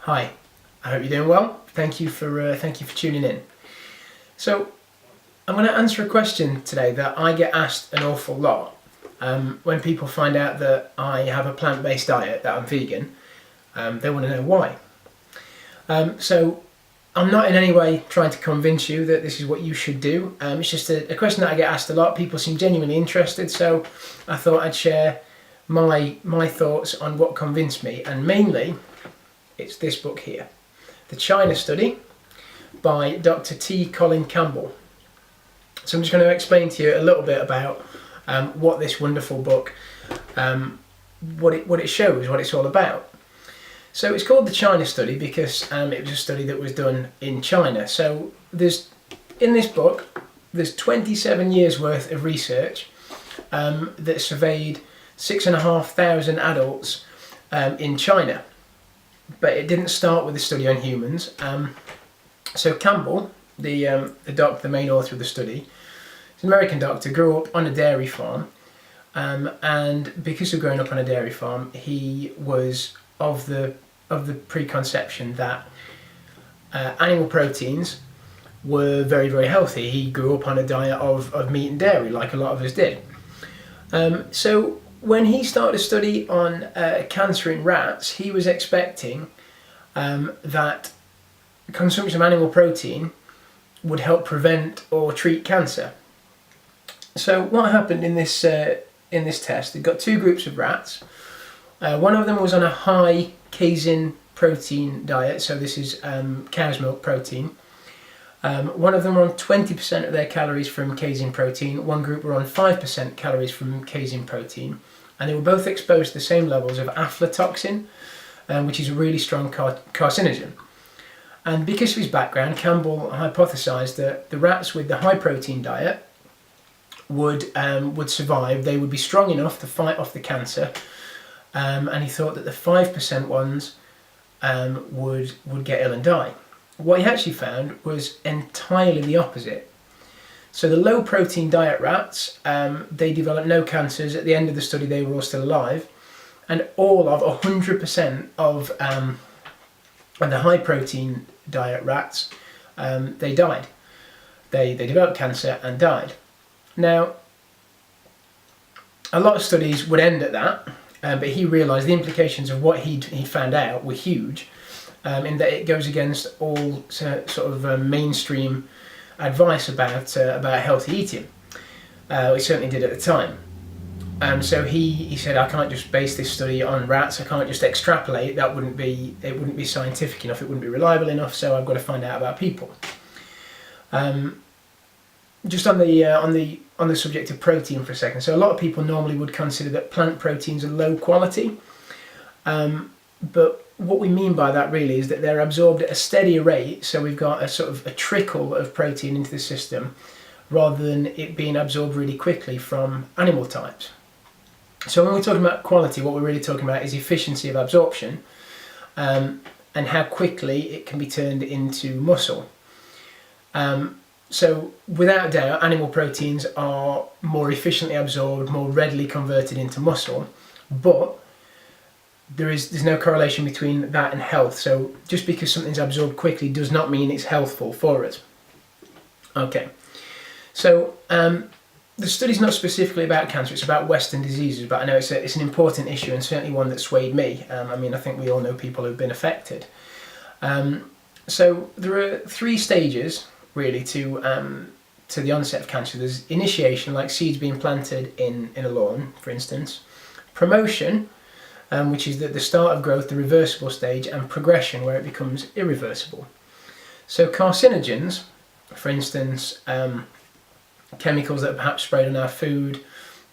Hi, I hope you're doing well. Thank you for tuning in. So I'm going to answer a question today that I get asked an awful lot when people find out that I have a plant-based diet, that I'm vegan. They want to know why. So I'm not in any way trying to convince you that this is what you should do. It's just a question that I get asked a lot. People seem genuinely interested, so I thought I'd share my thoughts on what convinced me, and mainly it's this book here, The China Study by Dr. T. Colin Campbell. So I'm just going to explain to you a little bit about what this wonderful book, what it shows, what it's all about. So it's called The China Study because it was a study that was done in China. So in this book, there's 27 years worth of research that surveyed 6,500 adults in China. But it didn't start with a study on humans. So Campbell, the main author of the study, is an American doctor, grew up on a dairy farm, and because of growing up on a dairy farm, he was of the preconception that animal proteins were very, very healthy. He grew up on a diet of meat and dairy, like a lot of us did. So when he started a study on cancer in rats, he was expecting that consumption of animal protein would help prevent or treat cancer. So what happened in this test? They got two groups of rats. One of them was on a high casein protein diet, so this is cow's milk protein. One of them were on 20% of their calories from casein protein. One group were on 5% calories from casein protein. And they were both exposed to the same levels of aflatoxin, which is a really strong carcinogen. And because of his background, Campbell hypothesized that the rats with the high protein diet would survive. They would be strong enough to fight off the cancer. And he thought that the 5% ones would get ill and die. What he actually found was entirely the opposite. So the low protein diet rats, they developed no cancers. At the end of the study, they were all still alive. And all of 100% of the high protein diet rats, they died. They developed cancer and died. Now, a lot of studies would end at that, but he realised the implications of what he'd found out were huge, in that it goes against all sort of mainstream advice about healthy eating. It certainly did at the time. So he said, I can't just base this study on rats. I can't just extrapolate. It wouldn't be scientific enough. It wouldn't be reliable enough. So I've got to find out about people. Just on the subject of protein for a second. So a lot of people normally would consider that plant proteins are low quality, but what we mean by that really is that they're absorbed at a steadier rate. So we've got a sort of a trickle of protein into the system, rather than it being absorbed really quickly from animal types. So when we're talking about quality, what we're really talking about is efficiency of absorption, and how quickly it can be turned into muscle. So without doubt, animal proteins are more efficiently absorbed, more readily converted into muscle, but there's no correlation between that and health. So just because something's absorbed quickly does not mean it's healthful for us. Okay, so the study's not specifically about cancer, it's about Western diseases, but I know it's an important issue, and certainly one that swayed me. I think we all know people who've been affected. So there are three stages really to the onset of cancer. There's initiation, like seeds being planted in a lawn, for instance. Promotion, which is the start of growth, the reversible stage, and progression, where it becomes irreversible. So carcinogens, for instance, chemicals that are perhaps sprayed on our food,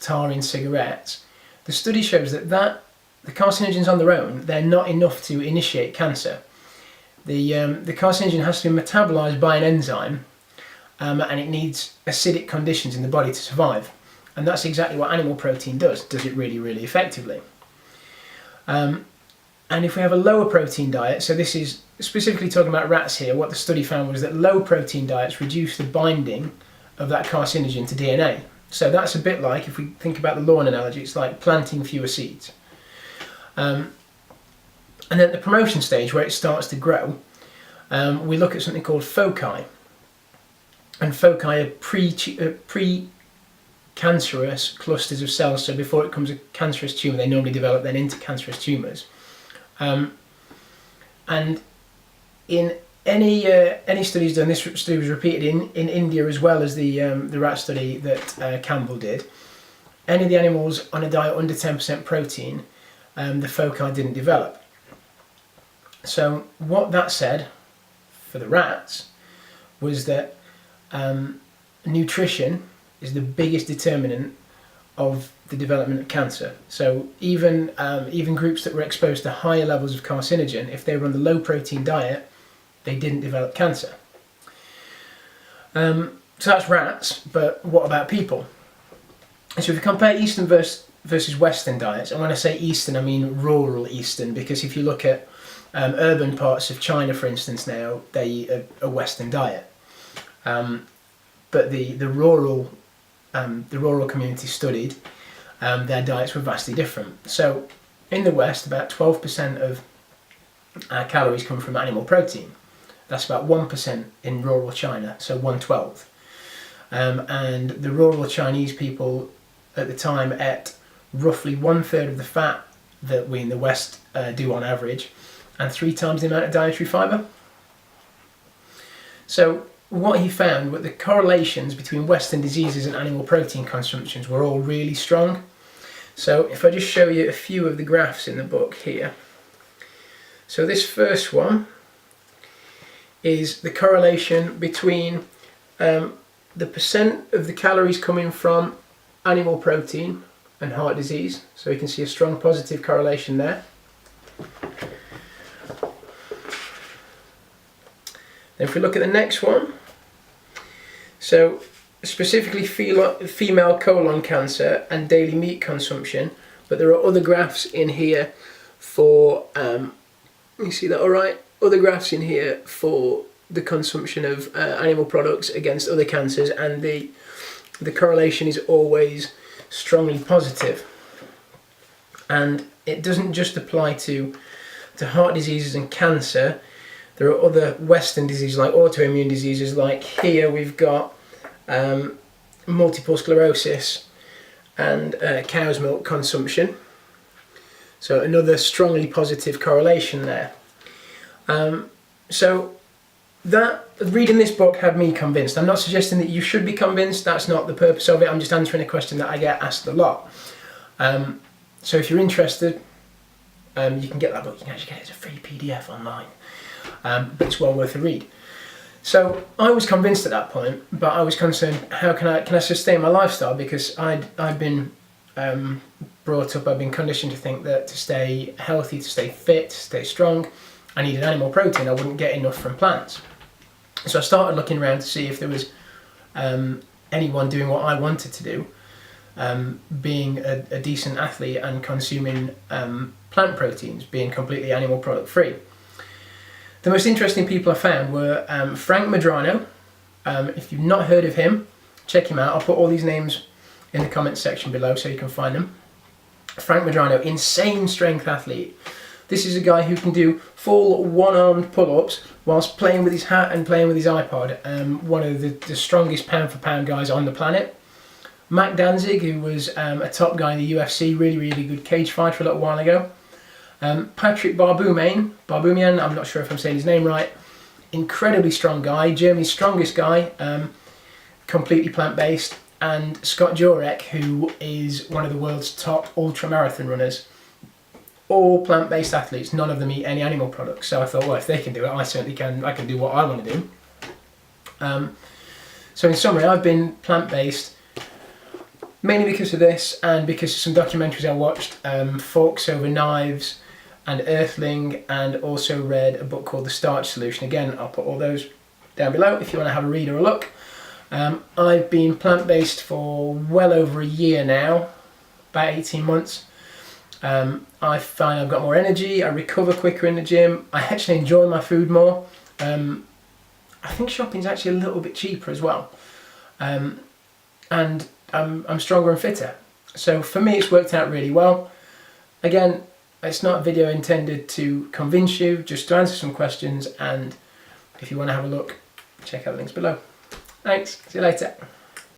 tar in cigarettes, the study shows that the carcinogens on their own, they're not enough to initiate cancer. The carcinogen has to be metabolized by an enzyme, and it needs acidic conditions in the body to survive. And that's exactly what animal protein does it really, really effectively. And if we have a lower protein diet, so this is specifically talking about rats here, what the study found was that low protein diets reduce the binding of that carcinogen to DNA. So that's a bit like, if we think about the lawn analogy, it's like planting fewer seeds. And then at the promotion stage, where it starts to grow, we look at something called foci. And foci are pre-cancerous clusters of cells, so before it becomes a cancerous tumour, they normally develop then into cancerous tumours. And in any studies done, this study was repeated in India as well as the rat study that Campbell did. Any of the animals on a diet under 10% protein, the foci didn't develop. So what that said for the rats was that nutrition is the biggest determinant of the development of cancer. So even groups that were exposed to higher levels of carcinogen, if they were on the low protein diet, they didn't develop cancer. So that's rats, but what about people? So if you compare Eastern versus Western diets, and when I say Eastern, I mean rural Eastern, because if you look at urban parts of China, for instance, now they eat a Western diet, but the rural community studied, their diets were vastly different. So in the West, about 12% of our calories come from animal protein. That's about 1% in rural China, so 1/12. And the rural Chinese people at the time ate roughly 1/3 of the fat that we in the West do on average, and 3 times the amount of dietary fibre. So what he found were the correlations between Western diseases and animal protein consumptions were all really strong. So if I just show you a few of the graphs in the book here. So this first one is the correlation between the percent of the calories coming from animal protein and heart disease. So you can see a strong positive correlation there. Then if we look at the next one, so specifically female colon cancer and daily meat consumption, but there are other graphs in here for, you see that all right? Other graphs in here for the consumption of animal products against other cancers, and the correlation is always strongly positive. And it doesn't just apply to heart diseases and cancer. There are other Western diseases like autoimmune diseases, like here we've got multiple sclerosis and cow's milk consumption. So another strongly positive correlation there. So that reading this book had me convinced. I'm not suggesting that you should be convinced, that's not the purpose of it, I'm just answering a question that I get asked a lot. So if you're interested, you can get that book. You can actually get it as a free PDF online, but it's well worth a read. So I was convinced at that point, but I was concerned, how can I sustain my lifestyle, because I'd been brought up, I've been conditioned to think that to stay healthy, to stay fit, to stay strong, I needed animal protein. I wouldn't get enough from plants. So I started looking around to see if there was anyone doing what I wanted to do, being a decent athlete and consuming plant proteins, being completely animal product free. The most interesting people I found were Frank Medrano. If you've not heard of him, check him out. I'll put all these names in the comments section below so you can find them. Frank Medrano, insane strength athlete. This is a guy who can do full one-armed pull-ups whilst playing with his hat and playing with his iPod. One of the strongest pound-for-pound guys on the planet. Danzig, who was a top guy in the UFC, really good cage fighter a little while ago. Patrik Baboumian, I'm not sure if I'm saying his name right. Incredibly strong guy, Germany's strongest guy, completely plant-based. And Scott Jurek, who is one of the world's top ultra-marathon runners. All plant-based athletes, none of them eat any animal products. So I thought, well, if they can do it, I certainly can. I can do what I want to do. So in summary, I've been plant-based mainly because of this, and because of some documentaries I watched, Forks Over Knives and Earthling, and also read a book called The Starch Solution. Again, I'll put all those down below if you want to have a read or a look. I've been plant-based for well over a year now, about 18 months. I find I've got more energy, I recover quicker in the gym, I actually enjoy my food more. I think shopping's actually a little bit cheaper as well. And I'm stronger and fitter. So for me it's worked out really well. Again, It's not a video intended to convince you, just to answer some questions, and if you want to have a look, check out the links below. Thanks, see you later.